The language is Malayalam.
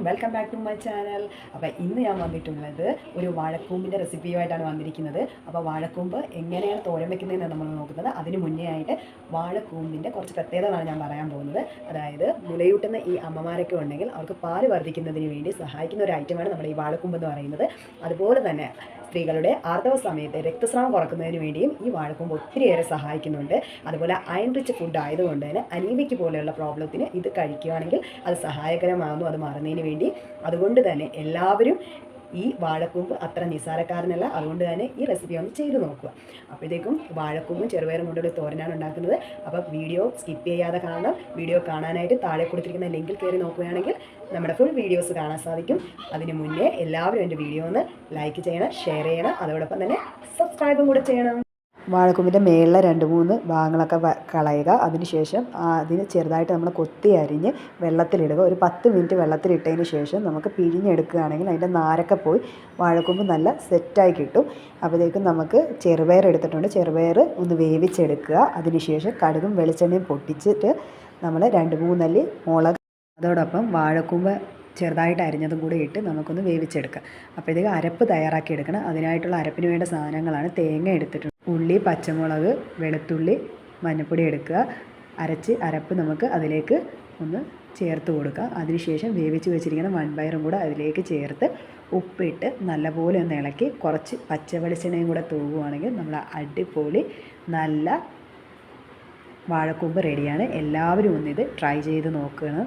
Welcome back to my channel. അപ്പോൾ ഇന്ന് ഞാൻ വന്നിട്ടുള്ളത് ഒരു വാഴക്കൂമ്പിൻ്റെ റെസിപ്പിയുമായിട്ടാണ് വന്നിരിക്കുന്നത്. അപ്പോൾ വാഴക്കൂമ്പ് എങ്ങനെയാണ് തോരൻ വെക്കുന്നതെന്ന് നമ്മൾ നോക്കുന്നത്. അതിന് മുന്നേ ആയിട്ട് വാഴക്കൂമ്പിൻ്റെ കുറച്ച് പ്രത്യേകതകളാണ് ഞാൻ പറയാൻ പോകുന്നത്. അതായത് മുലയൂട്ടുന്ന ഈ അമ്മമാരൊക്കെ ഉണ്ടെങ്കിൽ അവർക്ക് പാല് വർദ്ധിക്കുന്നതിന് വേണ്ടി സഹായിക്കുന്ന ഒരു ഐറ്റമാണ് നമ്മുടെ ഈ വാഴക്കൂമ്പ് എന്ന് പറയുന്നത്. അതുപോലെ തന്നെ സ്ത്രീകളുടെ ആർത്തവ സമയത്ത് രക്തസ്രാവം കുറക്കുന്നതിന് വേണ്ടിയും ഈ വാഴക്കൂമ്പ് ഒത്തിരിയേറെ സഹായിക്കുന്നുണ്ട്. അതുപോലെ അയൺ റിച്ച് ഫുഡ് ആയതുകൊണ്ട് തന്നെ അനീമിക് പോലെയുള്ള പ്രോബ്ലത്തിന് ഇത് കഴിക്കുകയാണെങ്കിൽ അത് സഹായകരമാകുന്നു, അത് മാറുന്നതിന് വേണ്ടി. അതുകൊണ്ട് തന്നെ എല്ലാവരും ഈ വാഴക്കൂമ്പ് അത്ര നിസ്സാരക്കാരനല്ല. അതുകൊണ്ട് തന്നെ ഈ റെസിപ്പി ഒന്ന് ചെയ്ത് നോക്കുക. അപ്പോഴത്തേക്കും വാഴക്കൂമ്പും ചെറുപയറും കൊണ്ടൊരു തോരനാണ് ഉണ്ടാക്കുന്നത്. അപ്പോൾ വീഡിയോ സ്കിപ്പ് ചെയ്യാതെ കാണണം. വീഡിയോ കാണാനായിട്ട് താഴെ കൊടുത്തിരിക്കുന്ന ലിങ്കിൽ കയറി നോക്കുകയാണെങ്കിൽ നമ്മുടെ ഫുൾ വീഡിയോസ് കാണാൻ സാധിക്കും. അതിന് മുന്നേ എല്ലാവരും എൻ്റെ വീഡിയോ ഒന്ന് ലൈക്ക് ചെയ്യണം, ഷെയർ ചെയ്യണം, അതോടൊപ്പം തന്നെ സബ്സ്ക്രൈബും കൂടെ ചെയ്യണം. വാഴക്കൂമ്പിൻ്റെ മേളിലെ 2-3 ഭാഗങ്ങളൊക്കെ കളയുക. അതിനുശേഷം അതിന് ചെറുതായിട്ട് നമ്മൾ കൊത്തി അരിഞ്ഞ് വെള്ളത്തിലിടുക. ഒരു 10 മിനിറ്റ് വെള്ളത്തിലിട്ടതിന് ശേഷം നമുക്ക് പിഴിഞ്ഞെടുക്കുകയാണെങ്കിൽ അതിൻ്റെ നാരൊക്കെ പോയി വാഴക്കൂമ്പ് നല്ല സെറ്റായി കിട്ടും. അപ്പോഴത്തേക്കും നമുക്ക് ചെറുപയർ എടുത്തിട്ടുണ്ട്. ചെറുപയർ ഒന്ന് വേവിച്ചെടുക്കുക. അതിനുശേഷം കടുകും വെളിച്ചെണ്ണയും പൊട്ടിച്ചിട്ട് നമ്മൾ 2-3 അല്ലി മുളക്, അതോടൊപ്പം വാഴക്കൂമ്പ് ചെറുതായിട്ട് അരിഞ്ഞതും കൂടി ഇട്ട് നമുക്കൊന്ന് വേവിച്ചെടുക്കാം. അപ്പോഴത്തേക്ക് അരപ്പ് തയ്യാറാക്കി എടുക്കണം. അതിനായിട്ടുള്ള അരപ്പിന് വേണ്ട സാധനങ്ങളാണ്: തേങ്ങ എടുത്തിട്ടുണ്ട്, ഉള്ളി, പച്ചമുളക്, വെളുത്തുള്ളി, മഞ്ഞൾപ്പൊടി എടുക്കുക. അരപ്പ് നമുക്ക് അതിലേക്ക് ഒന്ന് ചേർത്ത് കൊടുക്കുക. അതിനുശേഷം വേവിച്ച് വെച്ചിരിക്കുന്ന വൻപയറും കൂടെ അതിലേക്ക് ചേർത്ത് ഉപ്പിട്ട് നല്ലപോലെ ഒന്ന് ഇളക്കി കുറച്ച് പച്ച വെളിച്ചെണ്ണയും കൂടെ തൂകുവാണെങ്കിൽ നമ്മൾ അടിപൊളി നല്ല വാഴക്കൂമ്പ് റെഡിയാണ്. എല്ലാവരും ഒന്നിത് ട്രൈ ചെയ്ത് നോക്കണം.